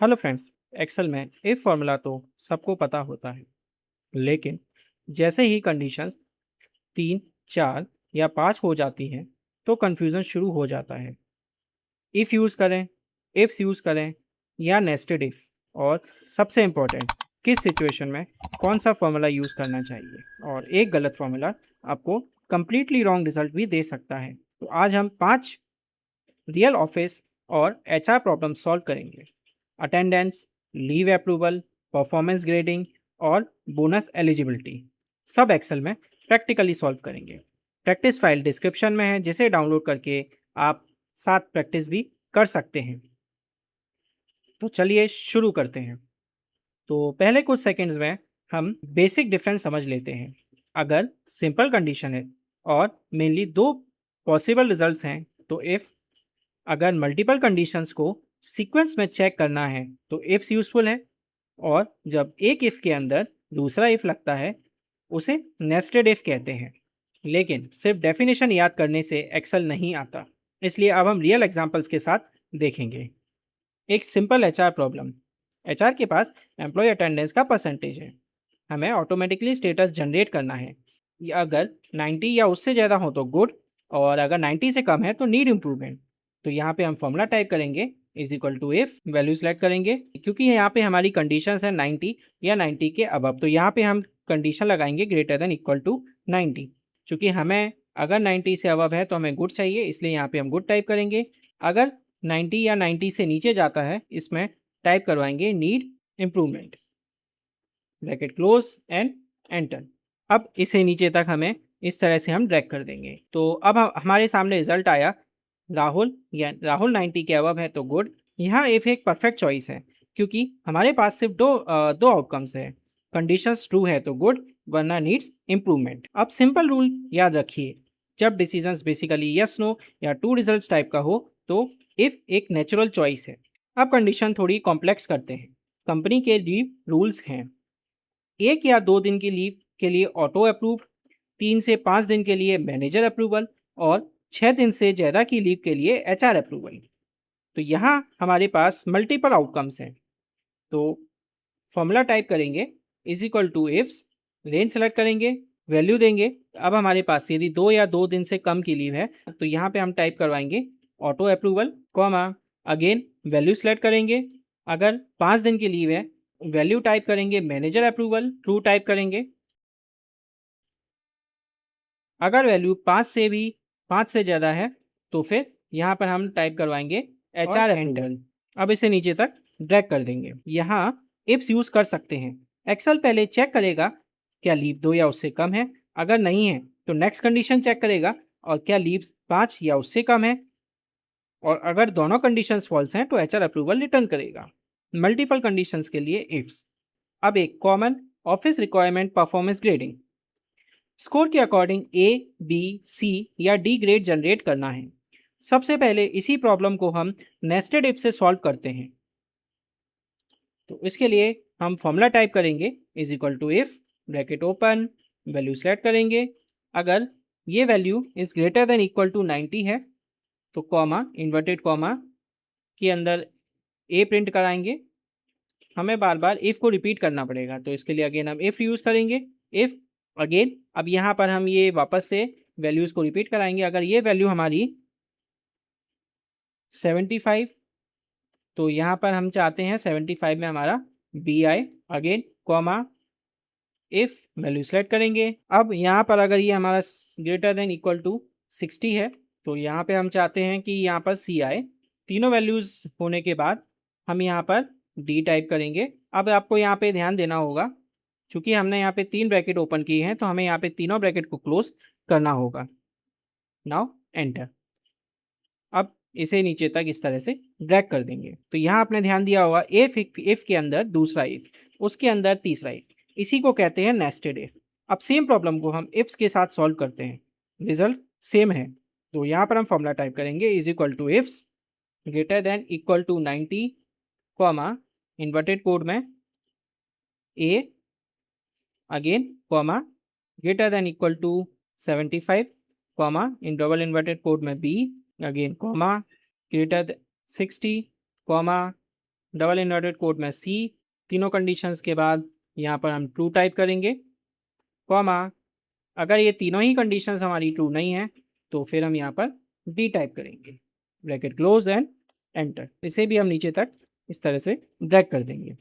Hello friends. Excel में if formula तो सबको पता होता है, लेकिन जैसे ही कंडीशंस 3, 4 या 5 हो जाती हैं तो कन्फ्यूज़न शुरू हो जाता है। इफ़ यूज़ करें, इफ्स यूज़ करें या नेस्टेड इफ़, और सबसे इम्पोर्टेंट, किस सिचुएशन में कौन सा फॉर्मूला यूज़ करना चाहिए। और एक गलत फॉर्मूला आपको कंप्लीटली रॉन्ग रिजल्ट भी दे सकता है। तो आज हम 5 रियल ऑफिस और एचआर प्रॉब्लम सॉल्व करेंगे। Attendance, leave approval, performance grading और बोनस एलिजिबिलिटी, सब एक्सेल में प्रैक्टिकली सॉल्व करेंगे। प्रैक्टिस फाइल डिस्क्रिप्शन में है, जिसे डाउनलोड करके आप साथ प्रैक्टिस भी कर सकते हैं। तो चलिए शुरू करते हैं। तो पहले कुछ सेकंड्स में हम बेसिक डिफरेंस समझ लेते हैं। अगर सिंपल कंडीशन है और मेनली दो पॉसिबल रिजल्ट्स हैं तो इफ़। अगर मल्टीपल कंडीशंस को सीक्वेंस में चेक करना है तो इफ्स यूजफुल है, और जब एक इफ के अंदर दूसरा इफ लगता है उसे नेस्टेड इफ कहते हैं। लेकिन सिर्फ डेफिनेशन याद करने से एक्सेल नहीं आता, इसलिए अब हम रियल एग्जांपल्स के साथ देखेंगे। एक सिंपल एचआर प्रॉब्लम। एचआर के पास एम्प्लॉय अटेंडेंस का परसेंटेज है। हमें ऑटोमेटिकली स्टेटस जनरेट करना है। या अगर 90 या उससे ज़्यादा हो तो गुड, और अगर 90 से कम है तो नीड इम्प्रूवमेंट। तो यहाँ पे हम फॉर्मूला टाइप करेंगे, is equal to if value select करेंगे। क्योंकि यहाँ पे हमारी कंडीशंस है 90 या 90 के अबव, तो यहाँ पे हम कंडीशन लगाएंगे ग्रेटर देन इक्वल टू 90। चूँकि हमें अगर 90 से अबव है तो हमें गुड चाहिए, इसलिए यहाँ पे हम गुड टाइप करेंगे। अगर 90 या 90 से नीचे जाता है, इसमें टाइप करवाएंगे need improvement, bracket close and enter. अब इसे नीचे तक हमें इस तरह से हम ड्रैग कर देंगे। तो अब हमारे सामने रिजल्ट आया राहुल, या राहुल 90 के अबव है तो गुड। यहाँ इफ एक परफेक्ट चॉइस है, क्योंकि हमारे पास सिर्फ दो आउटकम्स है। कंडीशंस ट्रू है तो गुड, वरना नीड्स इम्प्रूवमेंट। अब सिंपल रूल याद रखिए, जब डिसीजंस बेसिकली यस नो या टू रिजल्ट्स टाइप का हो तो इफ एक नेचुरल चॉइस है। अब कंडीशन थोड़ी कॉम्प्लेक्स करते हैं। कंपनी के लीव रूल्स हैं। 1 या 2 दिन की लीव के लिए ऑटो अप्रूव, 3 से 5 दिन के लिए मैनेजर अप्रूवल, और 6 दिन से ज़्यादा की लीव के लिए एचआर अप्रूवल। तो यहाँ हमारे पास मल्टीपल आउटकम्स हैं। तो फॉर्मूला टाइप करेंगे, is equal to ifs, range select करेंगे, वैल्यू देंगे। अब हमारे पास यदि 2 या 2 दिन से कम की लीव है तो यहाँ पे हम टाइप करवाएंगे auto approval, comma, again value select करेंगे। अगर 5 दिन की लीव है, वैल्यू टाइप करेंगे मैनेजर अप्रूवल, ट्रू टाइप करेंगे। अगर वैल्यू 5 से ज़्यादा है तो फिर यहाँ पर हम टाइप करवाएंगे एच आर एंटर। अब इसे नीचे तक ड्रैग कर देंगे। यहाँ इफ्स यूज़ कर सकते हैं। एक्सेल पहले चेक करेगा क्या लीव 2 या उससे कम है। अगर नहीं है तो नेक्स्ट कंडीशन चेक करेगा, और क्या लीव्स 5 या उससे कम है। और अगर दोनों कंडीशंस फॉल्स हैं तो एचआर अप्रूवल रिटर्न करेगा। मल्टीपल कंडीशंस के लिए इफ्स। अब एक common office requirement performance grading. Score के अकॉर्डिंग ए, बी, सी या डी ग्रेड जनरेट करना है। सबसे पहले इसी प्रॉब्लम को हम नेस्टेड इफ से सॉल्व करते हैं। तो इसके लिए हम फॉर्मूला टाइप करेंगे, is equal to if, bracket open, value select करेंगे। अगर ये value is greater than equal to 90 है तो कॉमा, इन्वर्टेड कॉमा के अंदर ए प्रिंट कराएंगे। हमें बार बार इफ़ को रिपीट करना पड़ेगा, तो इसके लिए अगेन हम इफ़ यूज़ करेंगे। इफ़ अगेन, अब यहाँ पर हम ये वापस से वैल्यूज़ को रिपीट कराएंगे। अगर ये वैल्यू हमारी 75, तो यहाँ पर हम चाहते हैं 75 में हमारा बी आए। Again comma, if, value select करेंगे। अब यहाँ पर अगर ये हमारा ग्रेटर देन इक्वल टू 60 है तो यहाँ पे हम चाहते हैं कि यहाँ पर सी आए। तीनों वैल्यूज़ होने के बाद हम यहाँ पर डी टाइप करेंगे। अब आपको यहाँ पे ध्यान देना होगा, चूँकि हमने यहाँ पे 3 ब्रैकेट ओपन किए हैं तो हमें यहाँ पे तीनों ब्रैकेट को क्लोज करना होगा। Now enter. अब इसे नीचे तक इस तरह से ड्रैग कर देंगे। तो यहाँ आपने ध्यान दिया होगा, इफ के अंदर दूसरा इफ, उसके अंदर तीसरा इफ, इसी को कहते हैं नेस्टेड इफ। अब सेम प्रॉब्लम को हम इफ्स के साथ सॉल्व करते हैं। रिजल्ट सेम है, तो यहाँ पर हम फॉर्मूला टाइप करेंगे, is equal to ifs greater than equal to 90, comma, inverted code में ए, again comma, greater than equal to 75, comma, in double inverted code में B, again comma, greater 60, comma, double inverted code में सी, तीनों conditions के बाद यहाँ पर हम true type करेंगे, कॉमा अगर ये तीनों ही कंडीशंस हमारी ट्रू नहीं है तो फिर हम यहाँ पर डी टाइप करेंगे, ब्रैकेट क्लोज एंड एंटर। इसे भी हम नीचे तक इस तरह से ड्रैग कर देंगे।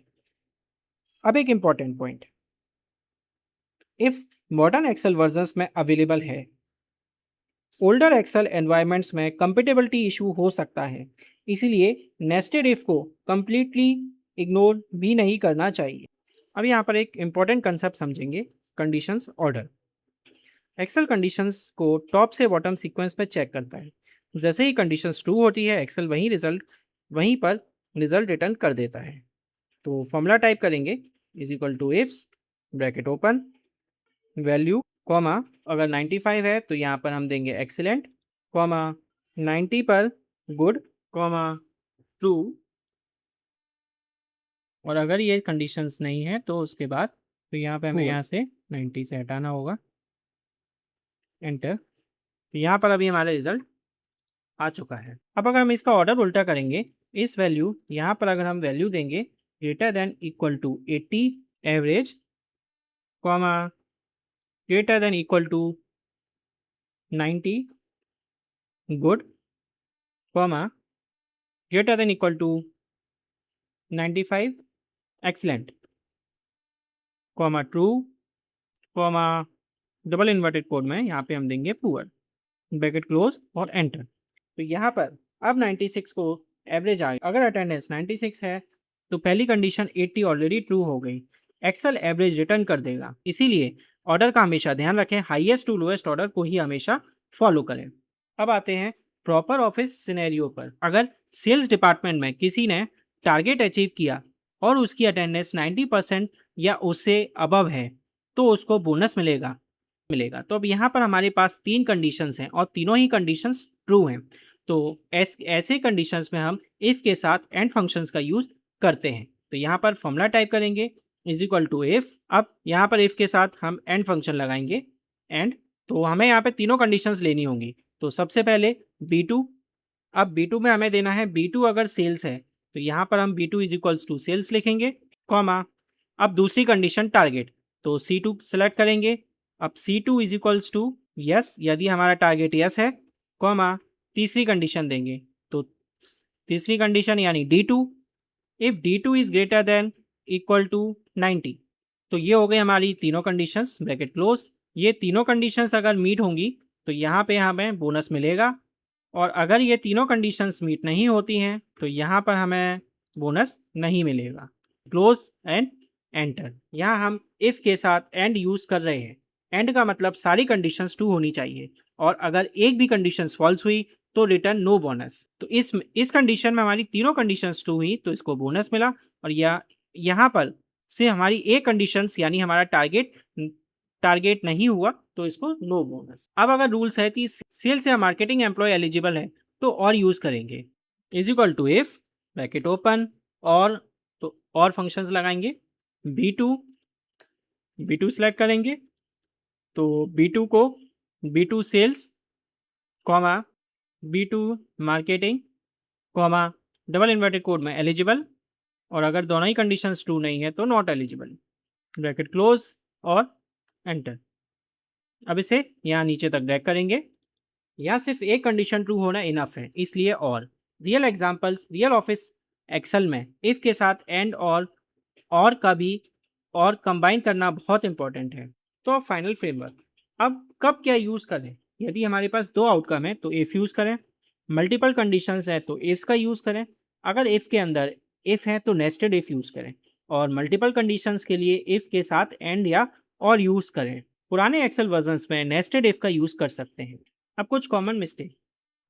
अब एक important point, if modern Excel versions में अवेलेबल है, ओल्डर एक्सेल एनवायरनमेंट्स में कंपेटेबिलिटी इशू हो सकता है, इसीलिए नेस्टेड इफ को कंप्लीटली इग्नोर भी नहीं करना चाहिए। अब यहाँ पर एक इंपॉर्टेंट कंसेप्ट समझेंगे, कंडीशंस ऑर्डर। एक्सेल कंडीशंस को टॉप से बॉटम सीक्वेंस में चेक करता है। जैसे ही कंडीशंस ट्रू होती है, एक्सेल वहीं पर रिजल्ट रिटर्न कर देता है। तो फॉर्मूला टाइप करेंगे, is equal to ifs, bracket open, value, comma अगर 95 है तो यहाँ पर हम देंगे एक्सीलेंट, कॉमा 90 पर गुड, कॉमा ट्रू, और अगर ये कंडीशंस नहीं है तो उसके बाद तो यहाँ पे हमें यहाँ से 90 से हटाना होगा, एंटर। तो यहाँ पर अभी हमारा रिजल्ट आ चुका है। अब अगर हम इसका ऑर्डर उल्टा करेंगे, इस वैल्यू यहाँ पर अगर हम वैल्यू देंगे greater than equal to 80 average, comma greater than equal to 90 good, comma greater than equal to 95 excellent, comma true, comma double inverted code में यहाँ पे हम देंगे पुअर, ब्रैकेट क्लोज और एंटर। तो यहाँ पर अब 96 को एवरेज आ गया। अगर अटेंडेंस 96 है तो पहली कंडीशन 80 ऑलरेडी ट्रू हो गई, एक्सेल एवरेज रिटर्न कर देगा। इसीलिए ऑर्डर का हमेशा ध्यान रखें, हाईएस्ट टू लोएस्ट ऑर्डर को ही हमेशा फॉलो करें। अब आते हैं प्रॉपर ऑफिस सिनेरियो पर। अगर सेल्स डिपार्टमेंट में किसी ने टारगेट अचीव किया और उसकी अटेंडेंस 90% या उससे अबव है तो उसको बोनस मिलेगा। तो अब यहाँ पर हमारे पास तीन कंडीशंस हैं और तीनों ही कंडीशंस ट्रू हैं। तो ऐसे कंडीशंस में हम इफ़ के साथ एंड फंक्शंस का यूज़ करते हैं। तो यहाँ पर फॉर्मूला टाइप करेंगे, इज इक्वल टू इफ़। अब यहाँ पर इफ़ के साथ हम एंड फंक्शन लगाएंगे, एंड। तो हमें यहाँ पे तीनों कंडीशंस लेनी होंगी। तो सबसे पहले B2, अब B2 में हमें देना है B2 अगर सेल्स है तो यहाँ पर हम B2 is equals to sales लिखेंगे, कॉमा अब दूसरी कंडीशन टारगेट, तो C2 सेलेक्ट करेंगे। अब C2 is equals to yes यदि हमारा टारगेट यस है, कॉमा तीसरी कंडीशन देंगे, तो तीसरी कंडीशन यानी D2, if D2 is greater than equal to 90। तो ये हो गई हमारी तीनों कंडीशंस, ब्रैकेट क्लोज। ये तीनों कंडीशंस अगर मीट होंगी तो यहाँ पे हमें बोनस मिलेगा, और अगर ये तीनों कंडीशंस मीट नहीं होती हैं तो यहाँ पर हमें बोनस नहीं मिलेगा। Close and enter. यहाँ हम इफ़ के साथ एंड यूज़ कर रहे हैं। एंड का मतलब सारी कंडीशंस ट्रू होनी चाहिए, और अगर एक भी कंडीशंस फॉल्स हुई तो रिटर्न नो बोनस। तो इस कंडीशन में हमारी तीनों कंडीशंस ट्रू हुई तो इसको बोनस मिला, और यहाँ पर से हमारी एक कंडीशंस यानी हमारा टारगेट नहीं हुआ तो इसको नो बोनस। अब अगर रूल्स है कि सेल्स या मार्केटिंग एम्प्लॉय एलिजिबल है तो और यूज करेंगे, is equal to if, bracket open, और तो और फंक्शंस लगाएंगे। B2 सेलेक्ट करेंगे, तो B2 को B2 sales, comma B2 marketing, comma double inverted code में एलिजिबल, और अगर दोनों ही कंडीशंस ट्रू नहीं है तो नॉट एलिजिबल, ब्रैकेट क्लोज और एंटर। अब इसे यहाँ नीचे तक ड्रैग करेंगे। यहाँ सिर्फ एक कंडीशन ट्रू होना इनफ है, इसलिए और real examples real office Excel में इफ के साथ एंड और का भी और कंबाइन करना बहुत इंपॉर्टेंट है। तो अब फाइनल फ्रेमवर्क, अब कब क्या यूज़ करें? यदि हमारे पास दो आउटकम है तो इफ़ यूज़ करें, मल्टीपल कंडीशंस है तो इफ्स का यूज़ करें, अगर इफ़ के अंदर इफ़ है तो नेस्टेड इफ़ यूज़ करें, और मल्टीपल कंडीशंस के लिए इफ़ के साथ एंड या और यूज़ करें। पुराने एक्सेल वर्जन्स में नेस्टेड इफ़ का यूज़ कर सकते हैं। अब कुछ कॉमन मिस्टेक,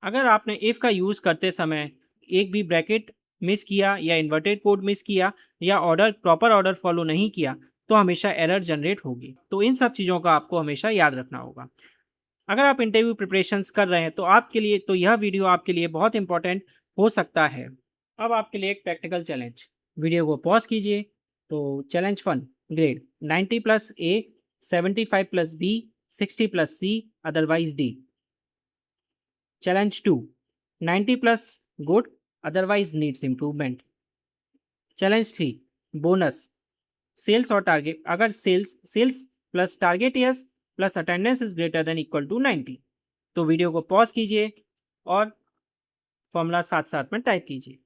अगर आपने इफ़ का यूज़ करते समय एक भी ब्रैकेट मिस किया या इन्वर्टेड कोड मिस किया या प्रॉपर ऑर्डर फॉलो नहीं किया तो हमेशा एरर जनरेट होगी। तो इन सब चीज़ों का आपको हमेशा याद रखना होगा। अगर आप इंटरव्यू प्रिपरेशंस कर रहे हैं तो आपके लिए तो यह वीडियो आपके लिए बहुत इंपॉर्टेंट हो सकता है। अब आपके लिए एक प्रैक्टिकल चैलेंज, वीडियो को पॉज कीजिए। तो चैलेंज 1, ग्रेड 90 प्लस ए, 75 प्लस बी, 60 प्लस सी, otherwise D. Challenge 2, 90 plus good, otherwise needs improvement. Challenge 3, bonus. Sales और टारगेट, अगर sales plus target yes plus attendance is greater than equal to 90, तो video को pause कीजिए और formula साथ साथ में type कीजिए।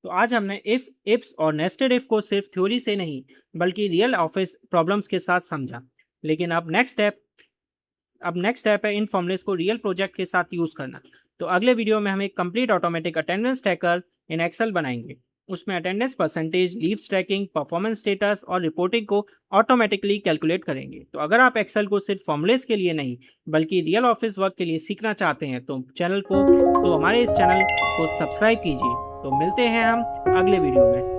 तो आज हमने इफ, इफ्स और नेस्टेड इफ को सिर्फ थ्योरी से नहीं बल्कि रियल ऑफिस प्रॉब्लम्स के साथ समझा। लेकिन अब नेक्स्ट स्टेप है इन फॉर्मूलेस को रियल प्रोजेक्ट के साथ यूज करना। तो अगले वीडियो में हम एक complete automatic attendance tracker in Excel बनाएंगे। उसमें attendance percentage, leaves tracking, performance status और रिपोर्टिंग को ऑटोमेटिकली कैलकुलेट करेंगे। तो अगर आप एक्सेल को सिर्फ फॉर्मूलेस के लिए नहीं बल्कि रियल ऑफिस वर्क के लिए सीखना चाहते हैं तो हमारे इस चैनल को सब्सक्राइब कीजिए। तो मिलते हैं हम अगले वीडियो में।